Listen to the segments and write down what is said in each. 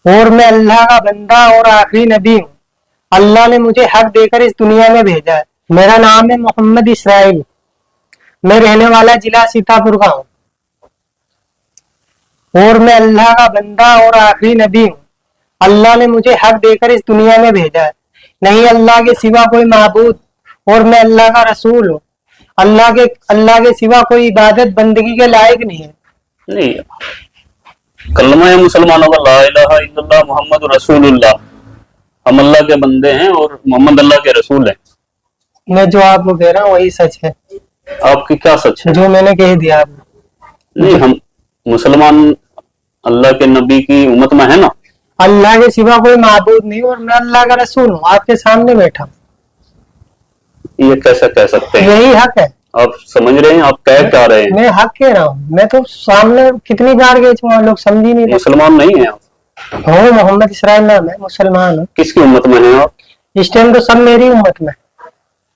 اور मैं अल्लाह का बंदा और आखिरी नबी हूँ। अल्लाह ने मुझे हक देकर इस दुनिया में भेजा है। मेरा नाम है मोहम्मद इसराइल। मैं रहने वाला जिला सीतापुर का हूँ। और मैं अल्लाह का बंदा और आखिरी नबी हूँ। अल्लाह ने मुझे हक देकर इस दुनिया में भेजा है। नहीं अल्लाह के सिवा कोई माबूद और मैं अल्लाह का रसूल हूँ। अल्लाह के सिवा कोई इबादत बंदगी के लायक नहीं है। नहीं, कलमा है मुसलमानों का, ला इलाहा इल्लल्लाह मोहम्मद रसूलुल्लाह। हम अल्लाह के बंदे हैं और मोहम्मद अल्लाह के रसूल हैं। मैं जो आपको कह रहा हूँ वही सच है। आपकी क्या सच है? जो मैंने कह दिया आपको। नहीं, हम मुसलमान अल्लाह के नबी की उम्मत में है ना। अल्लाह के सिवा कोई माबूद नहीं और मैं अल्लाह का रसूल हूँ। आपके सामने बैठा हूँ। ये कैसे कह सकते हैं? यही हक है। आप समझ रहे हैं? आप कह क्या रहे हैं? मैं हक कह रहा हूँ। मैं तो सामने कितनी बार गए थे, लोग समझ ही नहीं रहे। मुसलमान नहीं है आप? हूँ, मोहम्मद इसराइल नाम है, मुसलमान हूँ। किसकी उम्मत में हैं आप? इस टाइम तो सब मेरी उम्मत में।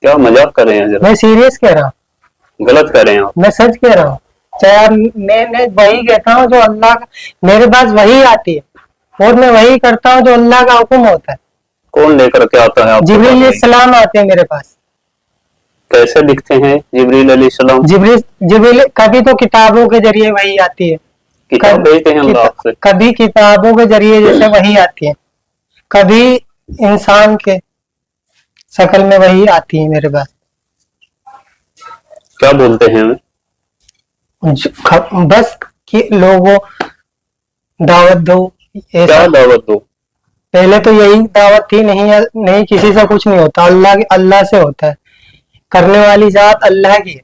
क्या मजाक कर रहे हैं? जरा मैं सीरियस कह रहा हूँ। गलत कर रहे हैं आप। मैं सच कह रहा हूँ। चाहे मैं वही कहता हूँ जो अल्लाह का, मेरे पास वही आती है और मैं वही करता हूँ जो अल्लाह का हुक्म होता है। कौन लेकर के आता है? जिब्रील अलैहिस्सलाम आते हैं मेरे पास। कैसे दिखते हैं जिब्रील अलैहिस्सलाम? जिब्रील कभी तो किताबों के जरिए वही आती है। किताब भेजते हैं अल्लाह आपसे? कभी किताबों के जरिए जैसे वही आती है, कभी इंसान के शक्ल में वही आती है मेरे पास। क्या बोलते हैं? बस कि लोगों दावत दो। क्या दावत दो? पहले तो यही दावत थी, नहीं किसी से कुछ नहीं होता, अल्लाह से होता है। करने वाली जात अल्लाह की है।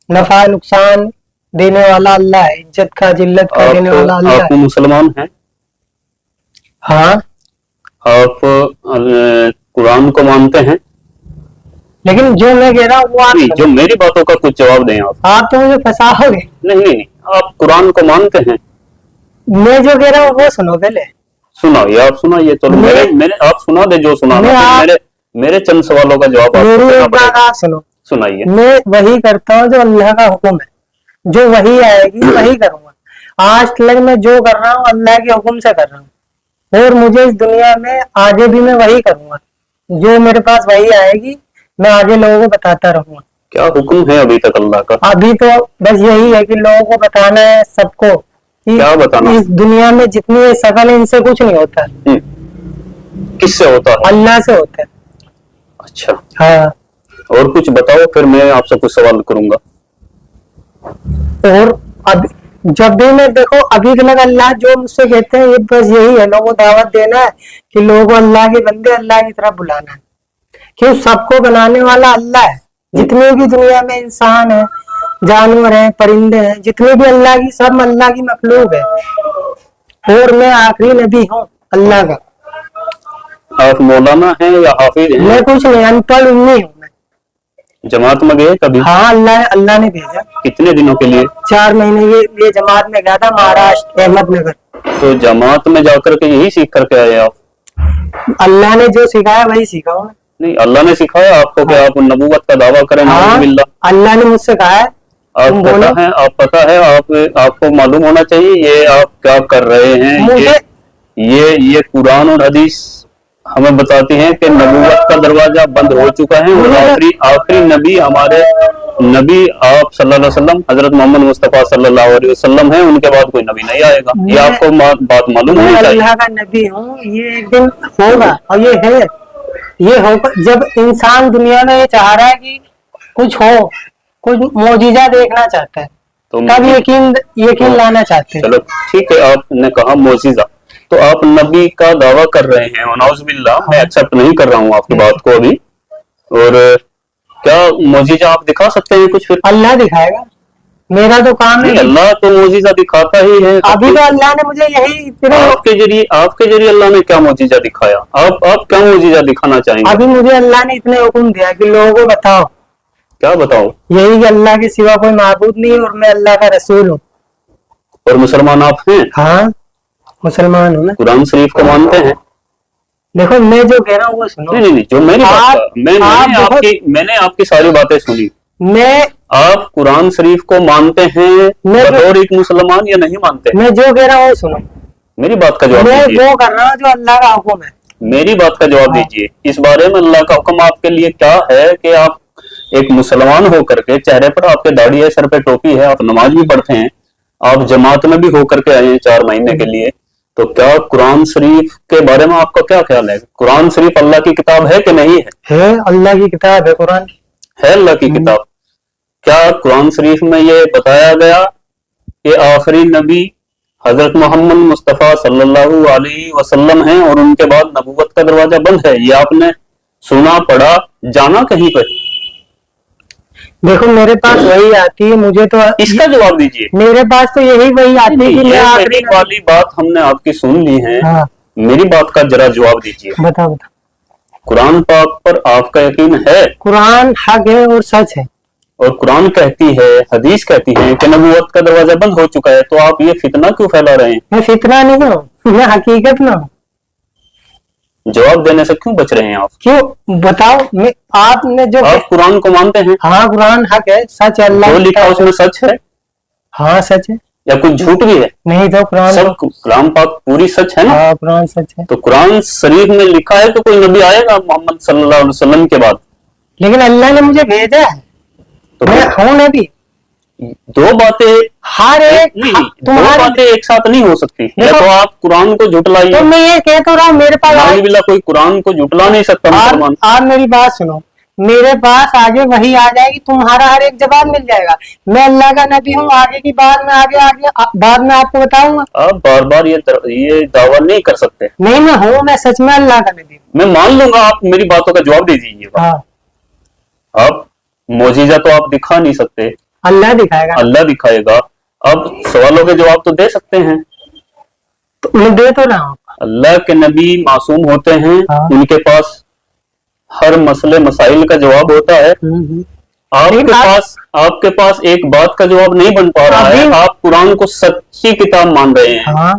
नफा नुकसान देने वाला अल्लाह है। इज्जत का जिल्लत का देने वाला अल्लाह है। आप मुसलमान हैं? हाँ। आप कुरान को मानते हैं? लेकिन जो मैं कह रहा हूँ वो आप जो मेरी बातों का कुछ जवाब दें आप तो मुझे फंसाओगे। नहीं, आप कुरान को मानते हैं? मैं जो कह रहा हूँ वो सुनो पहले। सुनाइए, आप सुनाइए। चलो मेरे आप सुना दे जो सुनाना। मेरे चंद सवालों का जवाब आप सुनो। सुनाइए। मैं वही करता हूँ जो अल्लाह का हुक्म है। जो वही आएगी वही करूंगा। आज तक मैं जो कर रहा हूँ अल्लाह के हुक्म से कर रहा हूँ और मुझे इस दुनिया में आगे भी मैं वही करूंगा। जो मेरे पास वही आएगी मैं आगे लोगों को बताता रहूंगा। क्या हुक्म है अभी तक अल्लाह का? अभी तो बस यही है कि लोगों को बताना है सबको। क्या बताना? इस दुनिया में जितनी शकल है इनसे कुछ नहीं होता। किससे होता है? अल्लाह से होता है। अच्छा, हाँ। और कुछ बताओ, फिर मैं आपसे कुछ सवाल करूंगा। और अब जब भी मैं देखो अभी तक अल्लाह जो मुझसे कहते हैं ये बस यही है, लोगों को दावत देना है कि लोगों को अल्लाह के बंदे अल्लाह की तरफ बुलाना है। क्यों? सबको बनाने वाला अल्लाह है। जितने भी दुनिया में इंसान है, जानवर है, परिंदे हैं, जितने भी अल्लाह की, सब अल्लाह की मखलूक है। और मैं आखिरी नबी हूँ अल्लाह का। आप मौलाना हैं या हाफिज हैं? मैं कुछ नहीं, अनपढ़ उम्मी हूँ। जमात में गए कभी? हाँ, अल्लाह ने भेजा। कितने दिनों के लिए? 4 महीने ये जमात में गया था, महाराष्ट्र अहमदनगर। तो जमात में जाकर के यही सीख करके आए आप? अल्लाह ने जो सिखाया वही सीखा हूँ। नहीं, अल्लाह ने सिखाया आपको कि आप नबूवत का दावा करें? हाँ, अल्लाह ने मुझसे कहा है। आप पता है आपको मालूम होना चाहिए ये आप क्या कर रहे हैं। ये कुरान और हदीस हमें बताती हैं कि नबूवत का दरवाजा बंद हो चुका है और आखिरी नबी हमारे नबी आप सल्लल्लाहु अलैहि वसल्लम हजरत मोहम्मद मुस्तफा सल्लल्लाहु अलैहि वसल्लम है। उनके बाद कोई नबी नहीं आएगा। ये आपको बात मालूम होनी चाहिए। अल्लाह का नबी हूँ, ये एक दिन होगा और ये होगा जब इंसान दुनिया में ये चाह रहा है कि कुछ हो, कुछ मौजिजा देखना चाहता है, तब यकीन लाना चाहते हैं। चलो ठीक है, आपने कहा मौजिजा, तो आप नबी का दावा कर रहे हैं और नाउज़ुबिल्लाह मैं एक्सेप्ट नहीं कर रहा हूँ आपकी बात को अभी। और क्या मौजिजा आप दिखा सकते हैं कुछ? फिर अल्लाह दिखाएगा, मेरा तो काम है। अल्लाह तो मौजिजा दिखाता ही है। अभी तो अल्लाह ने मुझे यही आपके जरिए अल्लाह ने क्या मौजिजा दिखाया? आप क्या मौजिजा दिखाना चाहेंगे? अभी मुझे अल्लाह ने इतने हुक्म दिया कि लोगों को बताओ। क्या बताओ? यही कि अल्लाह के सिवा कोई माबूद नहीं और मैं अल्लाह का रसूल हूँ। और मुसलमान आप हैं? हाँ, मुसलमान हूँ। कुरान शरीफ को मानते हैं? देखो मैं जो कह रहा हूँ वो सुनो। नहीं, जो मेरी बात मैंने आपकी सारी बातें सुनी। आप कुरान शरीफ को मानते हैं बतौर एक मुसलमान या नहीं मानते? मैं जो कह रहा हूँ वो सुनो। मेरी बात का जवाब मैं दीजिए, वो कर रहा हूँ जो अल्लाह का हुक्म है। मेरी बात का जवाब दीजिए। इस बारे में अल्लाह का हुक्म आपके लिए क्या है कि आप एक मुसलमान होकर के, चेहरे पर आपके दाढ़ी है, सर पे टोपी है, आप नमाज भी पढ़ते हैं, आप जमात में भी होकर के आए हैं 4 महीने के लिए, तो क्या कुरान शरीफ के बारे में आपका क्या ख्याल है? कुरान शरीफ अल्लाह की किताब है कि नहीं है? है, अल्लाह की किताब है कुरान। है अल्लाह की किताब। क्या कुरान शरीफ में ये बताया गया कि आखिरी नबी हजरत मोहम्मद मुस्तफ़ा सल्लल्लाहु अलैहि वसल्लम हैं और उनके बाद नबूवत का दरवाजा बंद है? ये आपने सुना, पढ़ा, जाना कहीं पर? देखो मेरे पास वही आती है, मुझे तो इसका जवाब दीजिए। मेरे पास तो यही वही आती है कि मैं ये आखिरी पहली वाली बात हमने आपकी सुन ली है। हाँ, मेरी बात का जरा जवाब दीजिए। बताओ बताओ। कुरान पाक पर आपका यकीन है? कुरान हक है और सच है। और कुरान कहती है, हदीस कहती है कि नबूवत का दरवाजा बंद हो चुका है, तो आप ये फितना क्यों फैला रहे हैं? मैं फितना नहीं हूँ, मैं हकीकत में हूँ। जवाब देने से क्यों बच रहे हैं आप? क्यों बताओ? मैं आपने जो आप कुरान को मानते हैं? हाँ, कुरान हक है, सच है, अल्लाह जो की लिखा किताब उसमें सच है हाँ सच है। या कुछ झूठ भी है? नहीं तो कुरान सब कुरान पाक पूरी सच है ना? हाँ, कुरान सच है। तो कुरान शरीफ में लिखा है कि कोई नबी आएगा मोहम्मद सल्लल्लाहु अलैहि वसल्लम के बाद? लेकिन अल्लाह ने मुझे भेजा है, तो मैं हूँ नबी। दो बातें हर एक नहीं, दो तुम्हारे बातें एक साथ नहीं हो सकती। या देखो, तो आप कुरान को झुटलाइए, तो मैं ये कह तो रहा हूँ, मेरे पास नाउजुबिल्लाह, कोई कुरान को झुटला नहीं सकता मुसलमान। आप मेरी बात सुनो, मेरे पास आगे वही आ जाएगी, तुम्हारा हर एक जवाब मिल जाएगा। मैं अल्लाह का नबी हूँ, आगे की बात में आगे आगे बाद में आपको बताऊंगा। आप बार बार ये दावा नहीं कर सकते। नहीं, मैं हूँ, मैं सच में अल्लाह का नबी हूँ। मैं मान लूंगा, आप मेरी बातों का जवाब दे दीजिएगा। हाँ, आप मोजीजा तो आप दिखा नहीं सकते, अल्लाह दिखाएगा। अल्लाह दिखाएगा। अब सवालों के जवाब तो दे सकते हैं। तो मैं दे तो रहा हूँ। अल्लाह के नबी मासूम होते हैं, हाँ। उनके पास हर मसले मसाइल का जवाब होता है। आपके पास एक बात का जवाब नहीं बन पा रहा है, आप कुरान को सच्ची किताब मान रहे हैं। हाँ,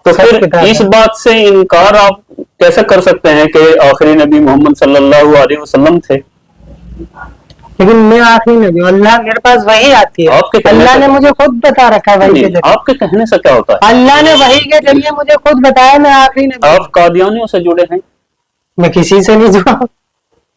तो फिर इस बात से इनकार आप कैसे कर सकते हैं कि आखिरी नबी मोहम्मद सल्लल्लाहु अलैहि वसल्लम थे? लेकिन मैं आखिरी नबी हूँ, अल्लाह मेरे पास वही आती है। अल्लाह ने मुझे खुद बता रखा है वही के जरिए। आपके कहने से क्या होता है? अल्लाह ने वही के जरिए मुझे खुद बताया मैं आखिरी नबी। आप कादियानियों से जुड़े हैं? मैं किसी से नहीं जुड़ा,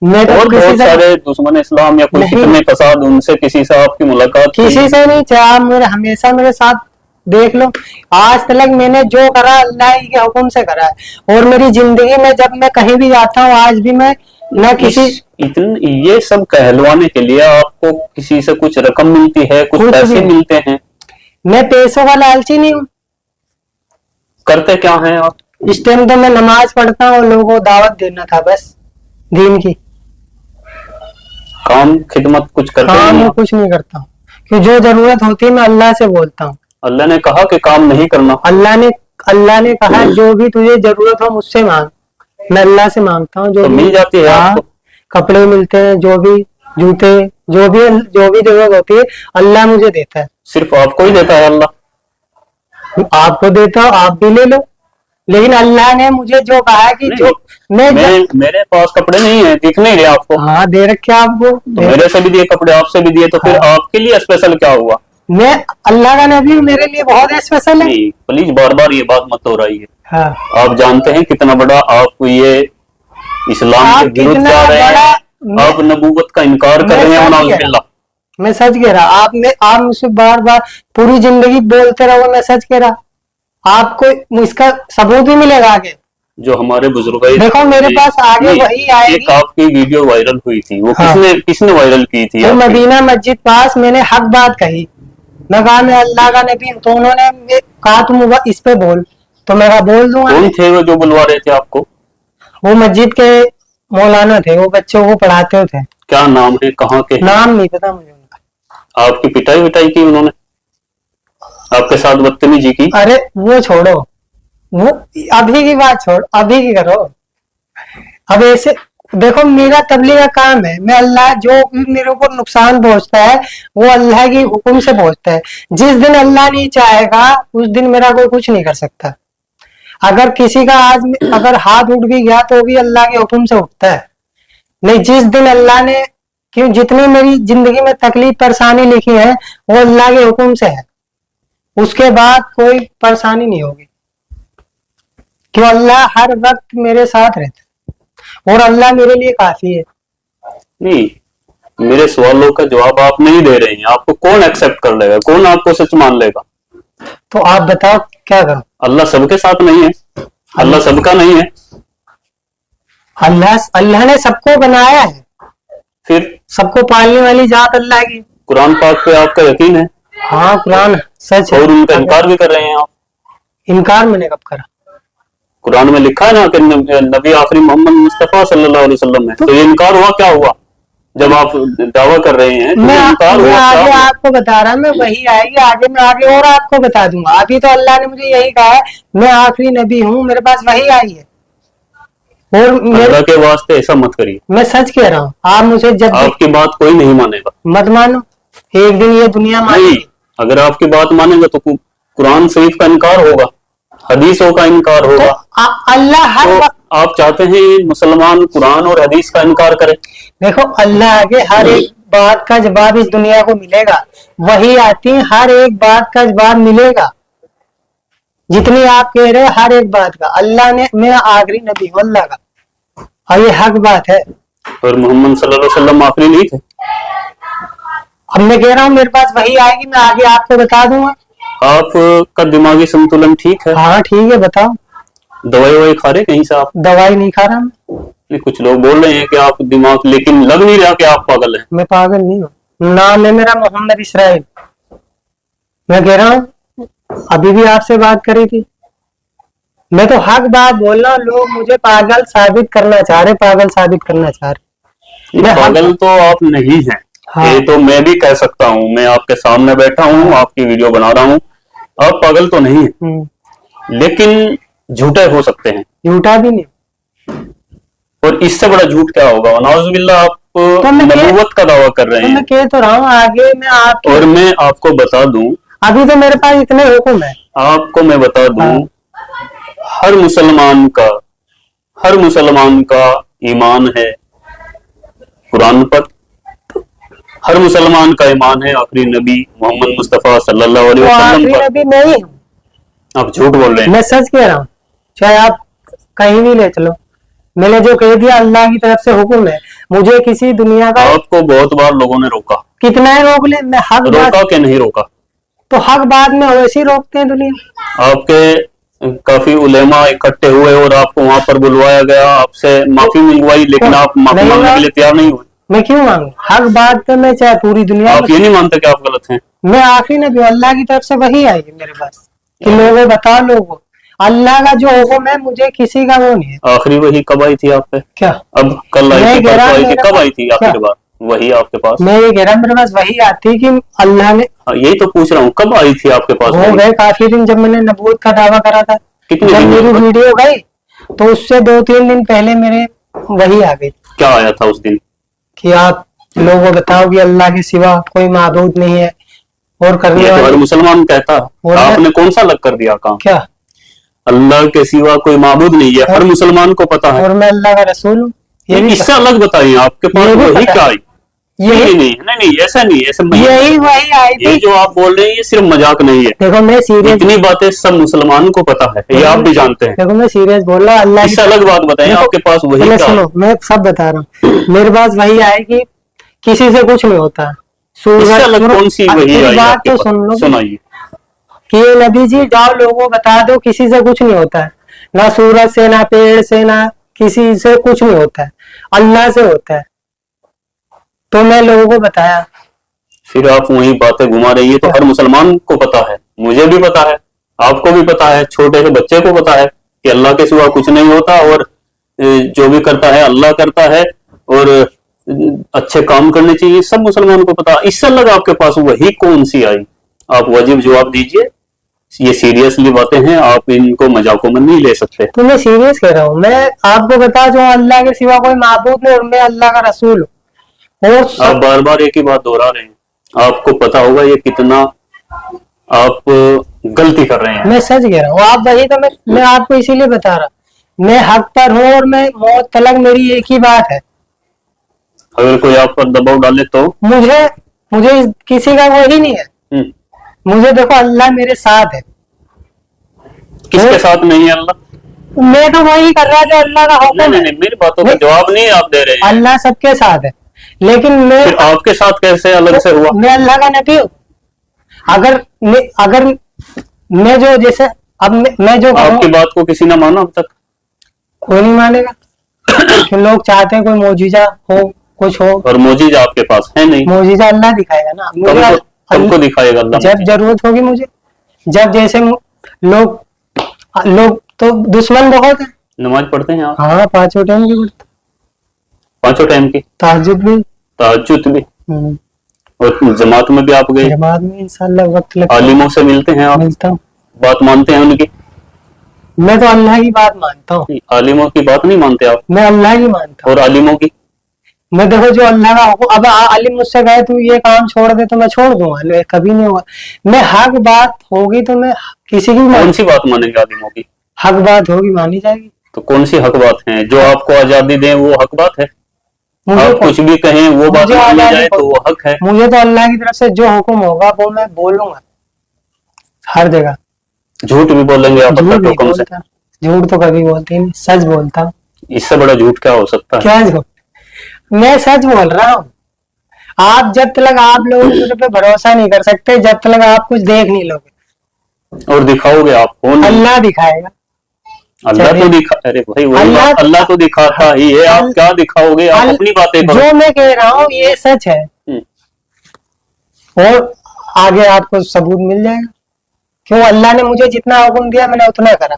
मैं तो और बहुत सारे दुश्मन इस्लाम या कोई फितने फसाद, उनसे किसी से आपकी मुलाकात? किसी से नहीं। चाहे मेरे हमेशा मेरे साथ देख लो, आज तक मैंने जो करा अल्लाह के हुक्म से करा है। और मेरी जिंदगी में जब मैं कहीं भी जाता हूँ, आज भी मैं न किसी ये सब कहलवाने के लिए आपको किसी से कुछ रकम मिलती है, कुछ पैसे मिलते हैं? मैं पैसों वाला लालची नहीं हूँ। करते क्या हैं आप? इस टाइम तो मैं नमाज पढ़ता हूँ, लोगों को दावत देना था बस, दीन की। काम खिदमत कुछ करते हैं? मैं कुछ नहीं करता हूँ, कि जो जरूरत होती है मैं अल्लाह से बोलता हूँ। अल्लाह ने कहा कि काम नहीं करना? अल्लाह ने कहा जो भी तुझे जरूरत हो मुझसे मांग। मैं अल्लाह से मांगता हूँ, जो तो मिल जाती है आपको? कपड़े मिलते हैं, जो भी जूते, जो भी जरूरत होती है अल्लाह मुझे देता है। सिर्फ आपको ही देता है अल्लाह? आपको देता हूँ, आप भी ले लो। लेकिन अल्लाह ने मुझे जो कहा है कि जो मेरे पास कपड़े नहीं है, दिख नहीं रहे आपको? हाँ, दे रखे आपको। तो मेरे से भी दिए कपड़े, आपसे भी दिए, तो फिर आपके लिए स्पेशल क्या हुआ? मैं अल्लाह का नबी, मेरे लिए बहुत स्पेशल है। प्लीज बार बार ये बात मत हो रही है। हाँ। आप जानते हैं कितना बड़ा आप ये इस्लाम के विरुद्ध जा रहे हैं, आप नबूवत का इनकार कर रहे हैं। मैं सच कह रहा, आप मुझसे बार बार पूरी जिंदगी बोलते रहो, मैं सच कह रहा। आपको इसका सबूत भी मिलेगा आगे। जो हमारे बुजुर्ग, देखो मेरे पास आगे वही आएगी। एक आपकी वीडियो वायरल हुई थी, वो किसने वायरल की थी? तो मदीना मस्जिद पास मैंने हक बात कही, मैं कहा मैं अल्लाह का नबी हूं, तो उन्होंने कहा तुम इस पे बोल, तो मैं बोल दूंगा। कौन थे वो जो बुलवा रहे थे आपको? वो मस्जिद के मौलाना थे, वो बच्चों को पढ़ाते थे। क्या नाम है, कहाँ के? नाम नहीं पता मुझे उनका। आपकी पिटाई की उन्होंने? आपके साथ बदतमीजी की? अरे वो छोड़ो, वो अभी की बात छोड़, अभी की करो। अब ऐसे देखो, मेरा तबलीग का काम है, मैं अल्लाह जो भी मेरे ऊपर नुकसान पहुंचता है वो अल्लाह की हुक्म से पहुंचता है। जिस दिन अल्लाह नहीं चाहेगा उस दिन मेरा कोई कुछ नहीं कर सकता। अगर किसी का आज अगर हाथ उठ भी गया तो भी अल्लाह के हुक्म से उठता है। नहीं, जिस दिन अल्लाह ने, क्यों जितनी मेरी जिंदगी में तकलीफ परेशानी लिखी है वो अल्लाह के हुक्म से है, उसके बाद कोई परेशानी नहीं होगी। क्यों अल्लाह हर वक्त मेरे साथ रहता है और अल्लाह मेरे लिए काफी है। नहीं, मेरे सवालों का जवाब आप नहीं दे रहे हैं। आपको कौन एक्सेप्ट कर लेगा, कौन आपको सच मान लेगा? तो आप बताओ क्या करूं? अल्लाह सबके साथ नहीं है, अल्लाह सबका नहीं है। अल्लाह ने सबको बनाया है, फिर सबको पालने वाली जात अल्लाह की। कुरान पाक पे आपका यकीन है हाँ, कुरान सच है। और उनका इनकार भी कर रहे हैं आप। इनकार मैंने कब करा? कुरान में लिखा है ना कि नबी आखिरी मोहम्मद मुस्तफा सल्लल्लाहु अलैहि वसल्लम है। तो ये इनकार हुआ, क्या हुआ? जब आप दावा कर रहे हैं तो इनकार हुआ, आगे आपको बता रहा, मैं वही आएगी आगे, मैं आगे और आपको बता दूंगा। अभी तो अल्लाह ने मुझे यही कहा है, मैं आखिरी नबी हूँ, मेरे पास वही आई है। और अल्लाह के वास्ते ऐसा मत करिए। मैं सच कह रहा हूँ, आप मुझे जब आपकी बात कोई नहीं मानेगा। मत मानो, एक दिन ये दुनिया मानेगी। अगर आपकी बात मानेगा तो कुरान शरीफ का इनकार होगा, हदीसों का इनकार होगा। तो अल्लाह हर तो आप चाहते हैं मुसलमान कुरान और हदीस का इनकार करें? देखो, अल्लाह के हर एक बात का जवाब इस दुनिया को मिलेगा। वही आती है, हर एक बात का जवाब मिलेगा। जितनी आप कह रहे हो हर एक बात का, अल्लाह ने, मैं आखिरी नबी हूं अल्लाह का, और ये हक बात है। और मोहम्मद सल्लल्लाहु अलैहि वसल्लम आखिरी नहीं थे? अब मैं कह रहा हूँ मेरे पास वही आएगी, मैं आगे आपको बता दूंगा। आपका दिमागी संतुलन ठीक है? हाँ ठीक है, बताओ। दवाई खा रहे कहीं से आप? दवाई नहीं खा रहा मैं। नहीं, कुछ लोग बोल रहे हैं कि आप दिमाग, लेकिन लग नहीं रहा कि आप पागल हैं। मैं पागल नहीं हूँ, नाम है मेरा मोहम्मद इसराइल। मैं कह रहा हूँ, अभी भी आपसे बात करी थी, मैं तो हक बात बोल रहा हूँ। लोग मुझे पागल साबित करना चाह रहे, पागल साबित करना चाह रहे। मैं पागल तो आप नहीं हैं। हाँ। ये तो मैं भी कह सकता हूँ, मैं आपके सामने बैठा हूँ, आपकी वीडियो बना रहा हूँ। आप पागल तो नहीं है, लेकिन झूठे हो सकते हैं। झूठा भी नहीं, और इससे बड़ा झूठ क्या होगा? नाउजुबिल्लाह, आप तो नबूवत का दावा कर रहे हैं। मैं कह तो रहा हूँ, आगे मैं आप, और मैं आपको बता दूं, अभी तो मेरे पास इतने हुक्म है। आपको मैं बता दूं, हर मुसलमान का ईमान है कुरान पर, हर मुसलमान का ईमान है आखिरी नबी मोहम्मद मुस्तफा सल्लल्लाहु अलैहि वसल्लम पर। नबी नहीं, आप झूठ बोल रहे हैं। मैं सच कह रहा हूँ, चाहे आप कहीं भी ले चलो। मैंने जो कह दिया अल्लाह की तरफ से हुक्म है, मुझे किसी दुनिया का। आपको बहुत बार लोगों ने रोका, कितना है रोक ले, मैं हक रोका के नहीं रोका? तो हक बात में वैसे ही रोकते हैं दुनिया। आपके काफी उलेमा इकट्ठे हुए और आपको वहां पर बुलवाया गया, आपसे माफी मंगवाई, लेकिन आप माफी मांगने के लिए तैयार नहीं हुए। मैं क्यों मांगू? हक बात पे मैं चाहे पूरी दुनिया, आप ये नहीं मानते कि आप गलत हैं? मैं आखिरी नबी, अल्लाह की तरफ से वही आई है मेरे पास कि लोगों बताओ, लोगों अल्लाह का जो हुक्म है, मुझे किसी का वो नहीं है। आखिरी वही कब आई थी आप पे? क्या अब कल आई थी, परसों आई थी, कब आई थी आखिरी बार वही आपके पास? मैं ये कह रहा मेरे पास वही आती कि अल्लाह ने, यही तो पूछ रहा हूँ, कब आई थी आपके पास? हो गए काफी दिन, जब मैंने नबूवत का दावा करा था। कितने जब दिन? मेरी वीडियो गई तो उससे 2-3 दिन पहले मेरे वही आ गई। क्या आया था उस दिन? कि आप लोगों बताओ कि अल्लाह के सिवा कोई माबूद नहीं है, और करने ये तो हर मुसलमान कहता है। आपने कौन सा अलग कर दिया काम? क्या अल्लाह के सिवा कोई माबूद नहीं है, हर मुसलमान को पता है। और मैं अल्लाह का रसूल हूँ, ये भी इससे अलग बताइए, आपके पास वही क्या आई? यही नहीं, ऐसा नहीं, ऐसा यही वही आई थी। ये जो आप बोल रहे हैं ये सिर्फ मजाक नहीं है। देखो मैं सीरियस, इतनी बातें सब मुसलमानों को पता है, ये आप भी जानते हैं। देखो मैं सीरियस बोल रहा हूँ, अल्लाह इससे अलग बात बताइए, आपके पास वही क्या? सुनो, मैं सब बता रहा हूँ। मेरे पास वही आए कि किसी से कुछ नहीं होता। इससे अलग कौन सी वही आई? बात तो सुन लो, सुनाइए कि ये नबी जी जाओ लोगों बता दो, किसी से कुछ नहीं होता है, ना सूरज से, ना पेड़ से, ना किसी से कुछ नहीं होता है, अल्लाह से होता है। तो मैं लोगों को बताया। फिर आप वही बातें घुमा रही है। तो हर मुसलमान को पता है, मुझे भी पता है, आपको भी पता है, छोटे से बच्चे को पता है कि अल्लाह के सिवा कुछ नहीं होता, और जो भी करता है अल्लाह करता है, और अच्छे काम करने चाहिए, सब मुसलमानों को पता है। इससे अलग आपके पास वही कौन सी आई? आप वाजिब जवाब दीजिए, ये सीरियसली बातें हैं, आप इनको मजाकों में नहीं ले सकते। तो मैं सीरियस कह रहा हूँ, मैं आपको बता जो अल्लाह के सिवा कोई माबूद नहीं, और मैं अल्लाह का रसूल हूँ। और आप बार बार एक ही बात दोहरा रहे हैं, आपको पता होगा ये कितना आप गलती कर रहे हैं। मैं सच कह रहा हूँ, आप वही तो मैं आपको इसीलिए बता रहा, मैं हक पर हूँ, और मैं मौत तलक मेरी एक ही बात है। अगर कोई आप पर दबाव डाले तो? मुझे किसी का वही नहीं है। मुझे देखो अल्लाह मेरे साथ है। किसके साथ नहीं है अल्लाह? मैं तो वही कर रहा जो अल्लाह का हुक्म नहीं है। नहीं, मेरी बातों का जवाब नहीं आप दे रहे हैं। अल्लाह सबके साथ है, लेकिन फिर आपके साथ कैसे अलग से हुआ? मैं अल्लाह का नबी हूँ। अगर मैं जो जैसे अब मैं जो आपकी बात को किसी ने माना अब तक? कोई नहीं मानेगा। कि लोग चाहते हैं कोई मोजीजा हो, कुछ हो। और मोजीजा आपके पास है नहीं। मोजीजा अल्लाह दिखाएगा ना मुझे। हमको दिखाएगा अल्लाह जब जरूरत होगी मुझे, जब जैसे लोग तो दुश्मन बहुत है। नमाज पढ़ते हैं आप? हाँ, 5 टाइम की पढ़ते। 5 टाइम की? तहज्जुद भी। तहज्जुद भी। और जमात में भी आप गए? जमात में इंशाल्लाह वक्त लगता है। आलिमों से मिलते हैं आप? मिलता हूँ। बात मानते हैं उनकी? मैं तो अल्लाह की बात मानता हूँ। आलिमों की बात नहीं मानते आप? मैं अल्लाह की मानता हूँ। और आलिमों की? मैं देखो जो अल्लाह का हुक्म, अब आलिम मुझसे कहे तू ये काम छोड़ दे तो मैं छोड़ दूंगा, कभी नहीं होगा। मैं हक बात होगी तो मैं किसी की कौन सी बात मानेंगे आलिमों की? हक बात होगी मानी जाएगी। तो कौन सी हक बात है? जो आपको आजादी दें वो हक बात है? आप कुछ भी कहें वो बात मानी जाए तो वो हक है? मुझे तो अल्लाह की तरफ से जो हुक्म होगा वो मैं बोलूंगा हर जगह। झूठ भी बोलेंगे आप अल्लाह के हुक्म से? झूठ तो कभी बोलते नहीं, सच बोलता हूँ। इससे बड़ा झूठ क्या हो सकता है? क्या झूठ? मैं सच बोल रहा हूँ। आप जब तक आप लोग मुझे पे भरोसा नहीं कर सकते जब तक आप कुछ देख नहीं लोगे। और दिखाओगे आप? कौन? अल्लाह दिखाएगा। अल्लाह तो दिखा, अरे भाई वही अल्लाह तो दिखाता ही है। आप क्या दिखाओगे? आप अपनी बातें करो। जो मैं कह रहा हूँ ये सच है, और आगे आपको सबूत मिल जाएगा। क्यों? अल्लाह ने मुझे जितना हुक्म दिया मैंने उतना करा।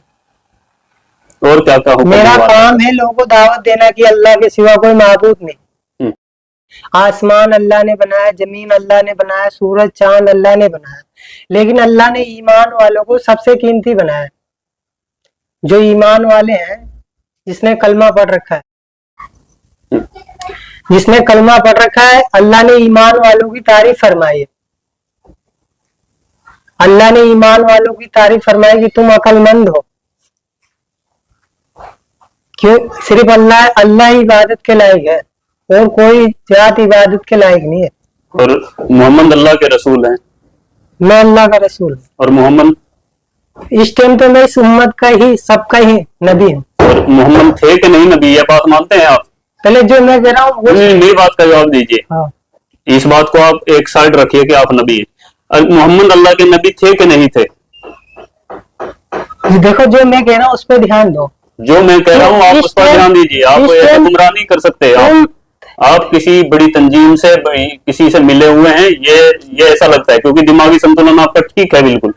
और क्या क्या हुक्म? मेरा काम है लोगों को दावत देना कि अल्लाह के सिवा कोई माबूद नहीं। आसमान अल्लाह ने बनाया, जमीन अल्लाह ने बनाया, सूरज चांद अल्लाह ने बनाया, लेकिन अल्लाह ने ईमान वालों को सबसे कीमती बनाया। जो ईमान वाले हैं, जिसने कलमा पढ़ रखा है, जिसने कलमा पढ़ रखा है, अल्लाह ने ईमान वालों की तारीफ फरमाई है। अल्लाह ने ईमान वालों की तारीफ फरमाई कि तुम अक्लमंद हो। क्यों? सिर्फ अल्लाह ही इबादत के लायक है, और कोई जात इबादत के लायक नहीं है। और मोहम्मद अल्लाह के रसूल हैं। मैं अल्लाह का रसूल हूँ। और मोहम्मद? इस टाइम तो मैं इस उम्मत का ही, सबका ही नबी हूँ। और मोहम्मद थे कि नहीं नबी, ये बात मानते हैं आप? पहले जो मैं कह रहा हूँ मेरी बात का जवाब दीजिए। हाँ। इस बात को आप एक साइड रखिए कि आप नबी हैं। मोहम्मद अल्लाह के नबी थे कि नहीं थे? देखो जो मैं कह रहा हूँ उस पर ध्यान दो। जो मैं कह रहा हूँ आप उस पर ध्यान दीजिए। आप ऐसे गुमराह नहीं कर सकते। आप किसी बड़ी तंजीम से, किसी से मिले हुए हैं, ये ऐसा लगता है, क्योंकि दिमागी संतुलन आपका ठीक है बिल्कुल।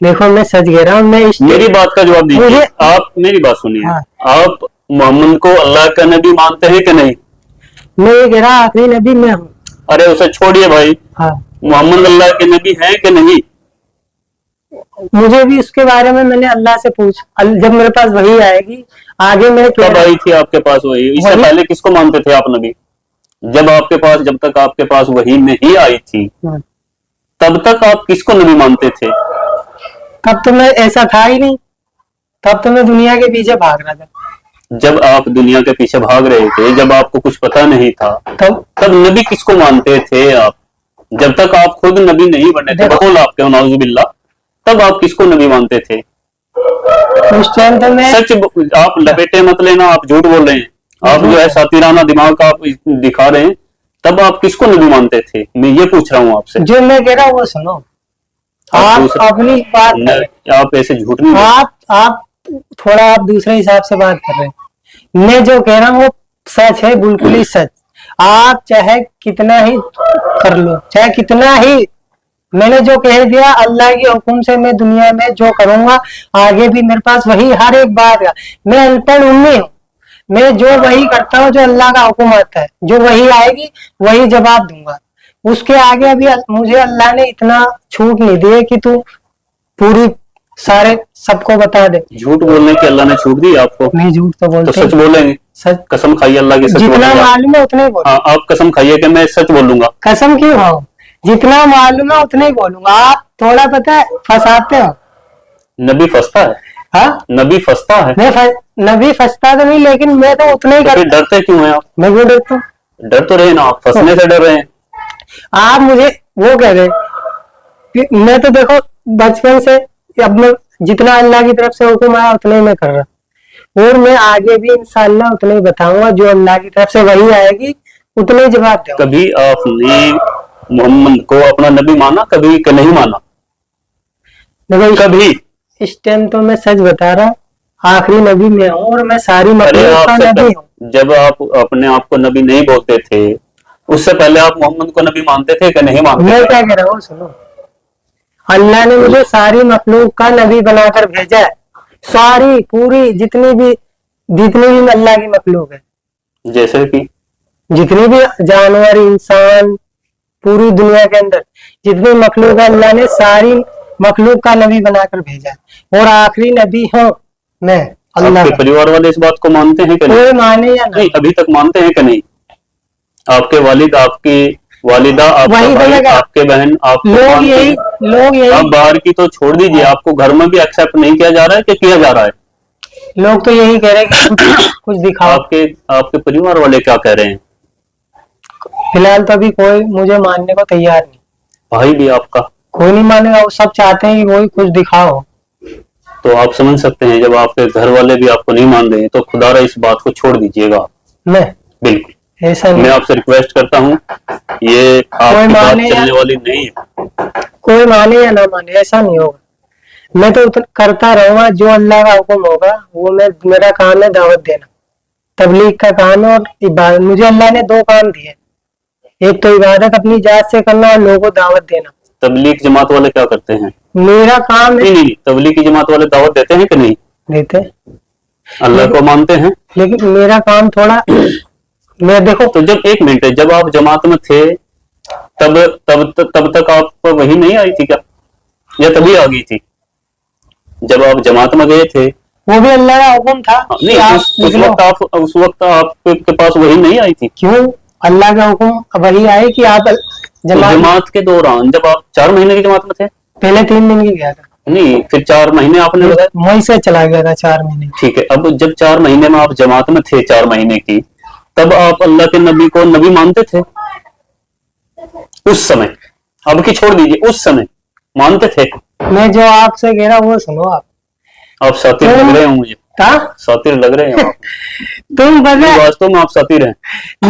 देखो मैं सच कह रहा हूँ। मेरी बात का जवाब दीजिए। आप मेरी बात सुनिए। हाँ। आप मोहम्मद को अल्लाह का नबी मानते हैं कि नहीं? मैं ये कह रहा आखिरी नबी मैं हूँ। अरे उसे छोड़िए भाई। हाँ। मोहम्मद अल्लाह के नबी हैं कि नहीं? मुझे भी इसके बारे में मैंने अल्लाह से पूछ, जब मेरे पास वही आएगी आगे मैं कब आई थी आपके पास वही? इससे पहले किसको मानते थे आप नबी? जब तक आपके पास वही नहीं आई थी तब तक आप किसको नबी मानते थे? तब तो मैं ऐसा था ही नहीं, तब तो मैं दुनिया के पीछे भाग रहा था। जब आप दुनिया के पीछे भाग रहे थे, जब आपको कुछ पता नहीं था, तब नबी किसको मानते थे आप? जब तक आप खुद नबी नहीं बने थे, बकौल आपके नाउजुबिल्लाह, तब आप किसको नबी मानते थे? उस टाइम तो मैं सच आप लपेटे मत लेना, आप झूठ बोल रहे हैं। आप जो है सातिराना दिमाग का आप दिखा रहे हैं। तब आप किसको नबी मानते थे? मैं ये पूछ रहा हूँ आपसे। जो मैं कह रहा हूँ वो सुनो। आप अपनी बात, आप ऐसे झूठ नहीं, आप थोड़ा आप दूसरे हिसाब से बात कर रहे हैं। मैं जो कह रहा हूँ वो सच है, बिल्कुल ही सच। आप चाहे कितना ही कर लो, चाहे कितना ही, मैंने जो कह दिया अल्लाह के हुक्म से मैं दुनिया में जो करूंगा आगे भी मेरे पास वही हर एक बात का। मैं अनपढ़ उम्मी हूँ, मैं जो वही करता हूँ जो अल्लाह का हुक्म आता है, जो वही आएगी वही जवाब दूंगा। उसके आगे अभी मुझे अल्लाह ने इतना छूट नहीं दी है कि तू पूरी सारे सबको बता दे। झूठ बोलने की अल्लाह ने छूट दी आपको? नहीं, झूठ तो बोलते। तो सच बोलेंगे? सच। कसम खाइए अल्लाह की, सच जितना मालूम है उतना ही बोलूंगा। आप कसम खाइए कि मैं सच बोलूंगा। कसम क्यों खाऊं? जितना मालूम है उतना ही बोलूंगा। आप थोड़ा पता है फंसाते हो। नबी फंसता है? हाँ, नबी फंसता है? नबी फंसता तो नहीं, लेकिन मैं तो उतना ही करता। डरते क्यों हैं आप? मैं क्यों डरता हूँ? डर तो रहे ना, आप फंसने से डर रहे हैं। आप मुझे वो कह रहे कि मैं तो देखो बचपन से अब मैं जितना अल्लाह की तरफ से हुक्म आया उतना ही मैं कर रहा। और मैं आगे भी इंशाल्लाह उतना ही बताऊंगा, जो अल्लाह की तरफ से वही आएगी उतना ही जवाब दूंगा। कभी आपने मोहम्मद को अपना नबी माना, कभी कि नहीं माना? देखो कभी? इस टाइम तो मैं सच बता रहा, आखिरी नबी मैं हूँ और मैं सारी अरे मखलूक का नबी हूँ। जब आप अपने आप को नबी नहीं बोलते थे, उससे पहले आप मोहम्मद को नबी मानते थे कि नहीं मानते मैं थे? क्या कह रहा हूँ सुनो, अल्लाह ने मुझे सारी मखलूक का नबी बनाकर भेजा है, सारी पूरी जितनी भी अल्लाह की मखलूक है, जैसे कि जितनी भी जानवर इंसान पूरी दुनिया के अंदर जितनी मखलूक है, अल्लाह ने सारी मखलूक का नबी बनाकर भेजा है और आखिरी नबी हूँ मैं अल्लाह आपके का। परिवार वाले इस बात को मानते हैं कि नहीं? कोई माने या नहीं, अभी तक मानते हैं कि नहीं? आपके वालिद, आपकी वालिदा, आपका वही तो भाई, मैं कह- आपके बहन, आपको लोग मानते यही हैं? अब बाहर की तो छोड़ दीजिए, आपको घर में भी एक्सेप्ट नहीं किया जा रहा है कि किया जा रहा है? लोग तो यही कह रहे हैं कि कुछ दिखाओ। आपके परिवार वाले क्या कह रहे हैं? फिलहाल तो अभी कोई मुझे मानने को तैयार नहीं, भाई भी आपका? कोई नहीं मानेगा, वो सब चाहते हैं कि वही कुछ दिखाओ। तो आप समझ सकते हैं, जब आपके घर वाले भी आपको नहीं मान रहे हैं तो खुदारा इस बात को छोड़ दीजिएगा। मैं बिल्कुल, ऐसा नहीं, मैं आपसे रिक्वेस्ट करता हूँ, ये आपकी बात माने चलने या- वाली नहीं है। कोई माने या ना माने ऐसा नहीं होगा, मैं तो करता रहूंगा जो अल्लाह का हुक्म होगा वो मेरा काम है दावत देना, तबलीग का काम है और इबादत। मुझे अल्लाह ने दो काम दिए, एक तो इबादत अपनी जात से करना और लोगों को दावत देना। तबलीग जमात वाले क्या करते हैं? मेरा काम है, नहीं, तबलीग की जमात वाले दावत देते हैं कि नहीं? देते, अल्लाह को मानते हैं, लेकिन मेरा काम थोड़ा मैं देखो तो जब एक मिनट, जब आप जमात में थे तब तक आप वही नहीं आई थी क्या, या तभी आ गई थी? जब आप जमात में गए थे वो भी अल्लाह का हुक्म था नहीं, कि आप उस वक्त आपके पास वही नहीं आई थी? क्यों अल्लाह का हुक्म वही आए कि आप तो जमात के दौरान जब आप 4 महीने की जमात में थे? पहले 3 दिन की गया था, नहीं, फिर 4 महीने आपने बताया? वहीं से चला गया था 4 महीने। ठीक है, अब जब 4 महीने में आप जमात में थे 4 महीने की, तब आप अल्लाह के नबी को नबी मानते थे? उस समय, अब की छोड़ दीजिए, उस समय मानते थे? मैं जो आपसे कह रहा हूँ वो सुनो आप सातिर लग रहे हो मुझे, सातिर लग रहे हैं आप। तुम बता, वास्तव में आप सातिर हैं।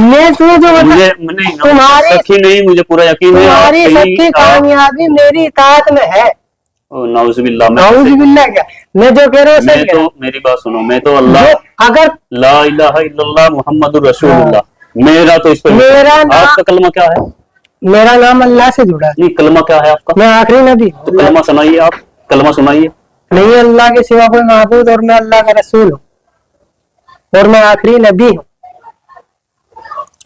मैं तुम्हें जो बता, मुझे नहीं, तुम्हारी सखी नहीं, मुझे पूरा यकीन है तुम्हारी सबकी कामयाबी मेरी इताअत में है। नाउजुबिल्लाह, नाउजुबिल्लाह क्या, मैं जो कह रहा हूँ सही कह रहा हूँ। मेरी बात सुनो, मैं तो अल्लाह अगर ला इलाहा इल्लल्लाह मुहम्मदुर रसूलुल्लाह, मेरा तो इस पर मेरा आपका कलमा क्या है? मेरा नाम अल्लाह से जुड़ा है। नहीं, कलमा क्या है आपका? मैं आखिरी नबी हूँ। तो कलमा सुनाइए, आप कलमा सुनाइए। नहीं अल्लाह के सिवा कोई माबूद और मैं अल्लाह का रसूल हूँ और मैं आखिरी नबी हूँ।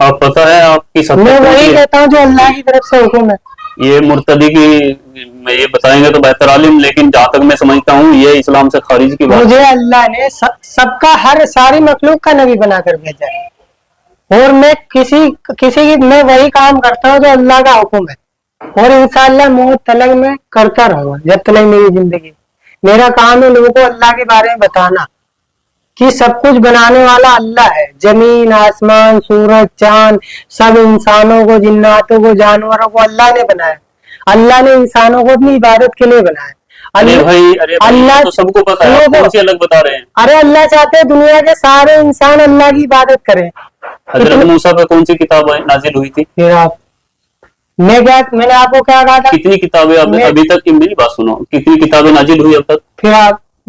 आप पता है आपकी मैं वही कहता हूँ जो अल्लाह की तरफ से हुक्म है। ये मुर्तदी की ये बताएंगे तो बेहतर आलिम, लेकिन जहां तक मैं समझता हूँ ये इस्लाम से खारिज की बात। मुझे अल्लाह ने सबका हर सारी मखलूक का नबी बनाकर भेजा है और मैं किसी की मैं वही काम करता हूँ जो अल्लाह का हुक्म है और इंशाअल्लाह मौत तलक में करता रहूंगा जब तक मेरी जिंदगी। मेरा काम है लोगों को अल्लाह के बारे में बताना कि सब कुछ बनाने वाला अल्लाह है, जमीन आसमान सूरज चांद सब इंसानों को जिन्नातों को जानवरों को अल्लाह ने बनाया। अल्लाह ने इंसानों को अपनी इबादत के लिए बनाया। अरे भाई अल्लाह तो सबको पता है, कौन सी अलग बता रहे हैं? अरे अल्लाह चाहते हैं दुनिया के सारे इंसान अल्लाह की इबादत करें। हजरत मूसा पे कौन सी किताब नाजिल हुई थी? फिर आप मैंने आपको क्या कहा था? कितनी किताबें अभी तक, मेरी बात सुनो, कितनी किताबें नाजिल हुई अब तक? फिर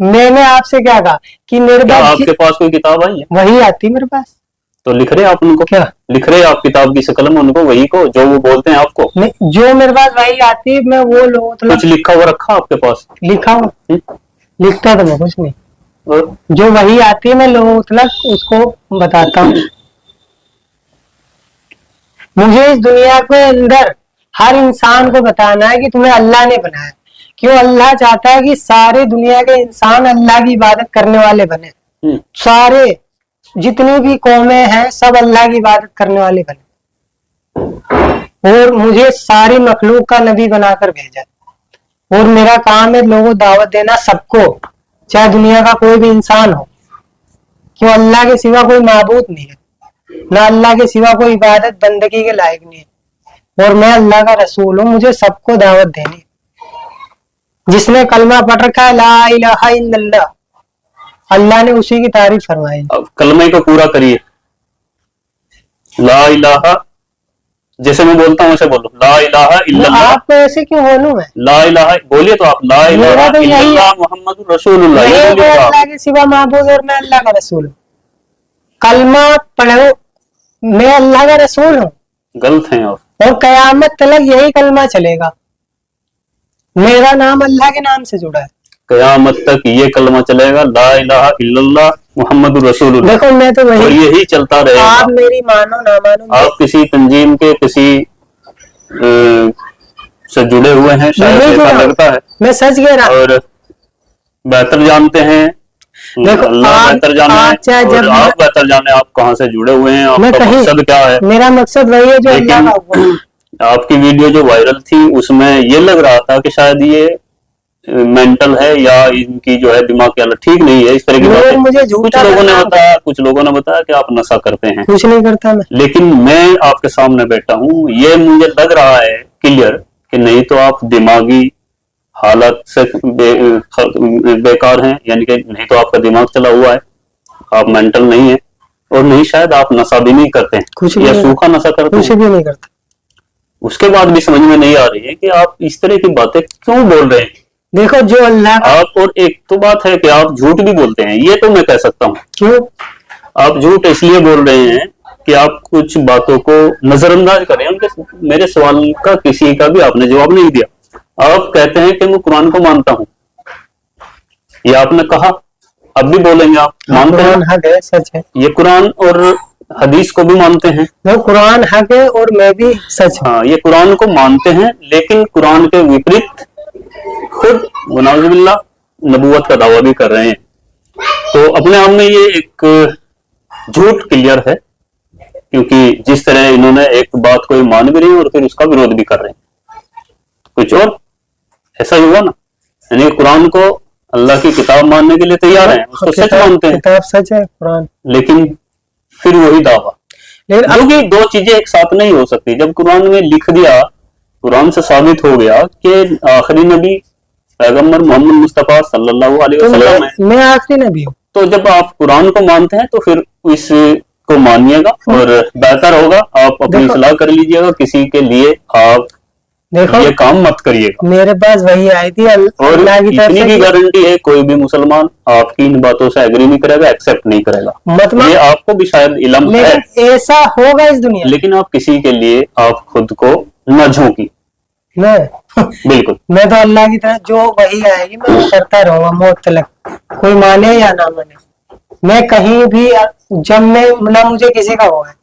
मैंने आपसे क्या कहा कि मेरे पास आपके पास कोई किताब आई है? वही आती मेरे पास। तो लिख रहे आप उनको? क्या लिख रहे आप किताब की शकल में उनको, वही को जो वो बोलते हैं आपको? नहीं, जो मेरे पास वही आती है मैं वो लोगों कुछ लिखा हुआ रखा आपके पास? लिखा हुआ लिखता तो मैं कुछ नहीं, जो वही आती है मैं लोगों तक उसको बताता हूँ। मुझे इस दुनिया के अंदर हर इंसान को बताना है कि तुम्हें अल्लाह ने बनाया। क्यों? अल्लाह चाहता है कि सारी दुनिया के इंसान अल्लाह की इबादत करने वाले बने। सारे जितनी भी कौमें हैं सब अल्लाह की इबादत करने वाले बने और मुझे सारी मखलूक का नबी बनाकर भेजा और मेरा काम है लोगों को दावत देना सबको, चाहे दुनिया का कोई भी इंसान हो। क्यों? अल्लाह के सिवा कोई माबूद नहीं है, ना अल्लाह के सिवा कोई इबादत बंदगी के लायक नहीं है और मैं अल्लाह का रसूल हूँ। मुझे सबको दावत देनी। जिसने कलमा पढ़ रखा है ला इलाहा इल्लल्लाह अल्लाह ने उसी की तारीफ फरमाई। अब कलमे को पूरा करिए, ला इलाहा, जैसे मैं बोलता हूँ ऐसे बोलो, ला इलाहा इल्लल्लाह। आपको ऐसे क्यों बोलूं मैं? ला इलाहा बोलिए तो आप, ला इलाहा तो यही इल्लल्लाह मुहम्मदुर रसूलुल्लाह, ये मैं बोलिए तो आप। अल्लाह के सिवा माबूद और मैं अल्लाह का रसूल हूँ। कलमा पढ़ो, मैं अल्लाह का रसूल हूँ, गलत हैं आप। और कयामत तक यही कलमा चलेगा। मेरा नाम अल्लाह के नाम से जुड़ा है। कयामत तक ये कलमा चलेगा, ला इलाहा इल्लल्लाह मुहम्मदुर रसूलुल्लाह। देखो मैं तो और वही, यही चलता रहेगा। आप मेरी मानो ना मानो, आप किसी तंजीम के किसी से जुड़े हुए हैं शायद, नहीं ऐसा जुड़ा, लगता है, मैं सच कह रहा हूँ। और बेहतर जानते हैं, देखो अल्लाह बेहतर जाने, और आप बेहतर जाने आप कहाँ से जुड़े हुए हैं, आपका मकसद क्या है। मेरा मकसद वही है जो अल्लाह का हुक्म है। आपकी वीडियो जो वायरल थी उसमें ये लग रहा था कि शायद ये मेंटल है या इनकी जो है दिमाग की हालत ठीक नहीं है, इस तरह की बातें मुझे कुछ लोगों ने बताया कि आप नशा करते हैं। कुछ नहीं करता मैं, लेकिन मैं आपके सामने बैठा हूँ, ये मुझे लग रहा है क्लियर कि नहीं तो आप दिमागी हालत से बेकार हैं, यानी कि नहीं तो आपका दिमाग चला हुआ है, आप मेंटल नहीं है, और नहीं शायद आप नशा भी नहीं करते हैं या सूखा नशा करते हैं, कुछ भी नहीं करता। उसके बाद भी समझ में नहीं आ रही है कि आप इस तरह की बातें क्यों बोल रहे हैं। देखो जो अल्लाह आप, और एक तो बात है कि आप झूठ भी बोलते हैं, ये तो मैं कह सकता हूँ। क्यों आप झूठ इसलिए बोल रहे हैं कि आप कुछ बातों को नजरअंदाज कर रहे हैं। उनके मेरे सवाल का किसी का भी आपने जवाब नहीं दिया। आप कहते हैं कि मैं कुरान को मानता हूँ, ये आपने कहा, अब भी बोलेंगे आप मानते हैं, हक है, सच है। ये कुरान और हदीस को भी मानते हैं। वो कुरान हक है और मैं भी सच हूँ। हाँ, ये कुरान को मानते हैं, लेकिन कुरान के विपरीत खुद वनाउजुबिल्लाह नबूवत का दावा भी कर रहे हैं। तो अपने आप में ये एक झूठ क्लियर है, क्योंकि जिस तरह इन्होंने एक बात को मान भी रहे हैं और फिर उसका विरोध भी कर रहे हैं, कुछ और ऐसा ही हुआ ना। यानी कुरान को अल्लाह की किताब मानने के लिए तैयार हैं, उसको सच मानते हैं, किताब सच है कुरान, लेकिन फिर वही दावा। लेकिन क्योंकि दो चीजें एक साथ नहीं हो सकती। जब कुरान में लिख दिया, कुरान से साबित हो गया कि आखिरी नबी पैगम्बर मोहम्मद मुस्तफा सल्लल्लाहु अलैहि वसल्लम है, मैं आखिरी नबी हूँ, तो जब आप कुरान को मानते हैं तो फिर इसको मानिएगा, और बेहतर होगा आप अपनी सलाह कर लीजिएगा, किसी के लिए आप देखो ये काम मत करिएगा। मेरे पास वही आई थी और अल्लाह की तरफ इतनी से भी गारंटी है, कोई भी मुसलमान आपकी इन बातों से एग्री नहीं करेगा, एक्सेप्ट नहीं करेगा। मतलब ये आपको भी शायद इल्म है, ऐसा होगा इस दुनिया, लेकिन आप किसी के लिए आप खुद को न झोंकी। मैं बिल्कुल, मैं तो अल्लाह की तरफ जो वही आएगी मैं वो करता रहूंगा मौत तक, कोई माने या ना माने। मैं कहीं भी, जब मैं ना मुझे किसी का हुआ है,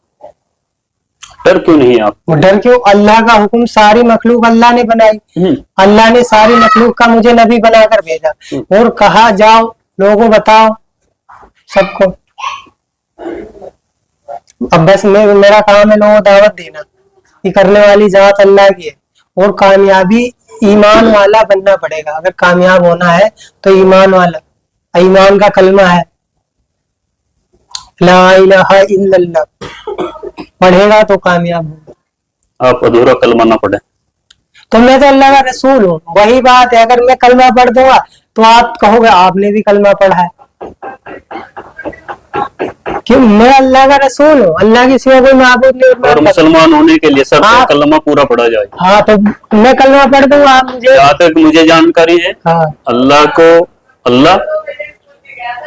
डर क्यों नहीं आप? डर क्यों? अल्लाह का हुक्म, सारी मखलूक अल्लाह ने बनाई, अल्लाह ने सारी मखलूक का मुझे नबी बनाकर भेजा और कहा जाओ लोगों बताओ सबको। अब बस मेरा काम है लोगों को दावत देना, ये करने वाली जात अल्लाह की है, और कामयाबी ईमान वाला बनना पड़ेगा। अगर कामयाब होना है तो ईमान वाला, ईमान का कलमा है ला इलाहा इल्लल्लाह, पढ़ेगा तो कामयाब होगा। आप अधूरा कलमा ना पढ़े तो मैं तो अल्लाह का रसूल हूँ, वही बात है। अगर मैं कलमा पढ़ दूंगा तो आप कहोगे आपने भी कलमा पढ़ा है, क्यों? मैं अल्लाह का रसूल हूँ, अल्लाह की सिवा कोई माबूद नहीं। और मुसलमान होने के लिए सब कलमा पूरा पढ़ा जाए। हाँ, तो मैं कलमा पढ़ दूंगा, आप मुझे, जहाँ तक मुझे जानकारी है, हाँ, अल्लाह को अल्लाह,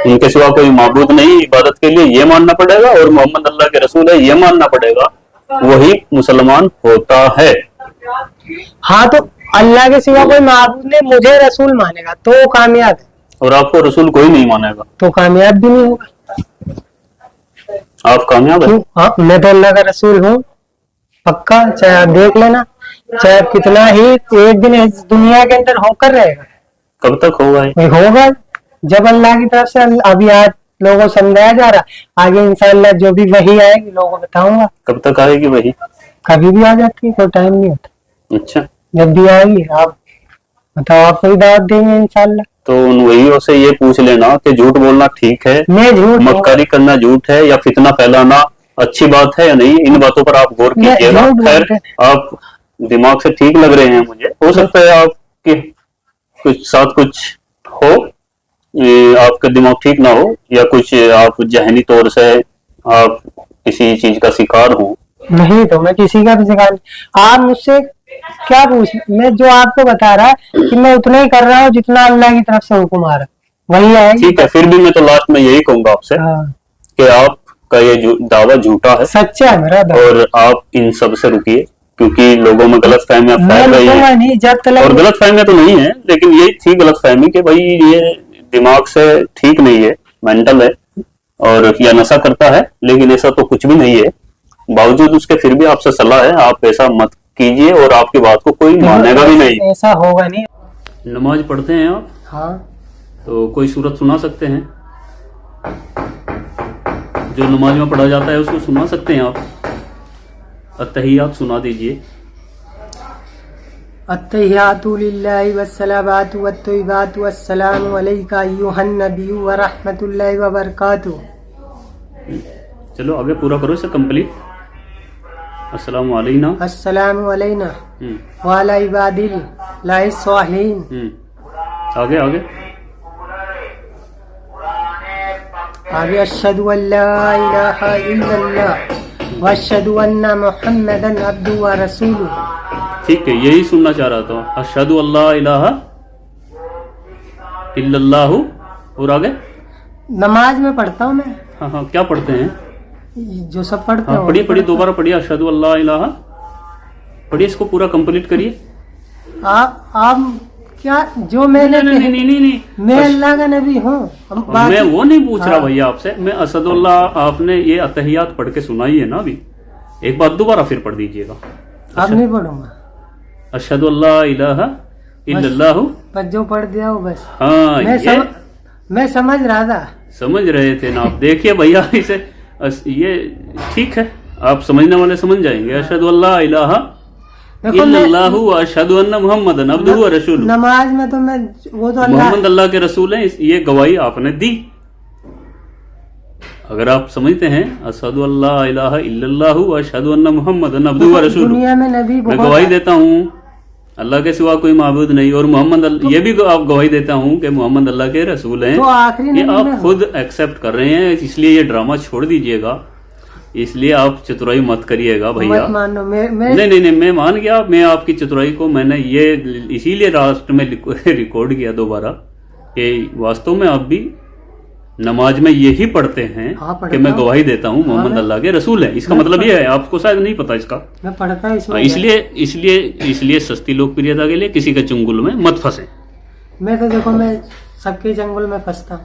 उनके सिवा कोई माबूद नहीं इबादत के लिए, ये मानना पड़ेगा, और मोहम्मद अल्लाह के रसूल है ये मानना पड़ेगा, वही मुसलमान होता है। हाँ, तो अल्लाह के सिवा कोई माबूद नहीं, मुझे रसूल मानेगा तो वो कामयाब है, और आपको रसूल कोई नहीं मानेगा तो कामयाब भी नहीं होगा। आप कामयाब है। हाँ, मैं तो अल्लाह का रसूल हूँ पक्का, चाहे आप देख लेना, चाहे कितना ही एक दिन इस दुनिया के अंदर होकर रहेगा। कब तक होगा ये? होगा जब अल्लाह की तरफ से, अभी आज लोगों को समझाया जा रहा, आगे इंशाअल्लाह जो भी वही आएगी लोगों को बताऊंगा। कब तक आएगी वही? कभी भी आ जाती है, कोई टाइम नहीं होता। अच्छा, जब भी आएगी आप बताओ, आपको ही दावत देंगे इंशाअल्लाह। तो उन वही से ये पूछ लेना कि झूठ बोलना ठीक है, मैं झूठ, मक्कारी करना झूठ है, या फितना फैलाना अच्छी बात है या नहीं, इन बातों पर आप गौर कीजिएगा। खैर, आप दिमाग से ठीक लग रहे हैं मुझे, हो सकता है आपके कुछ साथ कुछ हो, आपका दिमाग ठीक ना हो या कुछ आप जहनी तौर से आप किसी चीज का शिकार हो? नहीं तो मैं किसी का भी शिकार नहीं। आप मुझसे क्या पूछ, मैं जो आपको बता रहा कि मैं उतना ही कर रहा हूँ जितना अल्लाह की तरफ से हुक्म आ रहा, वही है। ठीक है, फिर भी मैं तो लास्ट में यही कहूंगा आपसे कि आपका ये दावा झूठा है, सच्चा है मेरा दावा, और आप इन सब से रुकिए, क्योंकि लोगों में गलत फहमियां फैल रही है। नहीं, जब तक और गलत फहमियां तो नहीं है, लेकिन ये थी गलत फहमी कि भाई ये दिमाग से ठीक नहीं है, मेंटल है और या नशा करता है, लेकिन ऐसा तो कुछ भी नहीं है। बावजूद उसके फिर भी आपसे सलाह है, आप ऐसा मत कीजिए और आपकी बात को कोई मानेगा भी नहीं। ऐसा होगा नहीं। नमाज पढ़ते हैं आप? हाँ। तो कोई सूरत सुना सकते हैं? जो नमाज में पढ़ा जाता है उसको सुना सकते हैं आप? अत्तहियात सुना दीजिए। अत्तहियातु लिल्लाहि वस्सलावातु वत्तय्यिबातु वस्सलामु अलैका अय्युहन नबिय्यु व रहमतुल्लाहि व बरकातुहू। चलो आगे पूरा करो इसे कंप्लीट। अस्सलामु अलैना, अस्सलामु अलैना व अला इबादिल्लाहि स्वालिहीन। आगे आगे आगे अशहदु अल्ला इलाहा इल्लल्लाह व अशहदु अन्ना मुहम्मदन अब्दुहु व रसूलुहु। ठीक है, यही सुनना चाह रहा था। अशहदु अल्ला इलाहा इल्लल्लाहु। और आगे नमाज में पढ़ता हूँ मैं। हाँ हाँ, क्या पढ़ते हैं? जो सब पढ़ते हैं। पढ़िए पढ़िए, दोबारा पढ़िए। अशहदु अल्ला इलाहा पढ़िए, इसको पूरा कंप्लीट करिए। आप क्या जो मैंने नहीं, मैं अल्लाह का नबी हूँ। मैं वो नहीं पूछ रहा भैया आपसे, मैं असदुल्लाह, आपने ये अतहियात पढ़ के सुनाई है ना अभी, एक बार दोबारा फिर पढ़ दीजिएगा। अब नहीं पढ़ूंगा। अशहदु अल्ला इलाहा इल्लल्लाहु, बस जो पढ़ दिया हो बस। हाँ, मैं समझ रहा था। समझ रहे थे ना आप? देखिए भैया, इसे ये ठीक है, आप समझने वाले समझ जाएंगे। अशहदु अल्ला इलाहा इल्लल्लाहु व अशहदु अन्ना मुहम्मदन अब्दुहु व रसूलुहु। नमाज में तो मैं वो तो मोहम्मद अल्लाह के रसूल हैं, ये गवाही आपने दी। अगर आप समझते हैं अशहदु अल्ला इलाहा इल्लल्लाहु व अशहदु अन्ना मुहम्मदन अब्दुहु व रसूलुहु, दुनिया में नबी मैं गवाही देता हूँ अल्लाह के सिवा कोई माबूद नहीं, और मोहम्मद ये भी आप गवाही देता हूँ कि मोहम्मद अल्लाह के रसूल हैं। तो आखिरी ये आप खुद एक्सेप्ट कर रहे हैं, इसलिए ये ड्रामा छोड़ दीजिएगा, इसलिए आप चतुराई मत करिएगा भैया। मानो नहीं, मैं मान गया, मैं आपकी चतुराई को मैंने ये इसीलिए लास्ट में रिकॉर्ड किया दोबारा कि वास्तव में आप भी नमाज में यही पढ़ते हैं कि मैं गवाही देता हूँ मोहम्मद अल्लाह के रसूल हैं। इसका मतलब ये है, आपको शायद नहीं पता इसका। मैं पढ़ता हूँ, इसलिए सस्ती लोकप्रियता के लिए किसी के चंगुल में मत फंसे। मैं तो देखो, मैं सबके चंगुल में फंसता हूँ।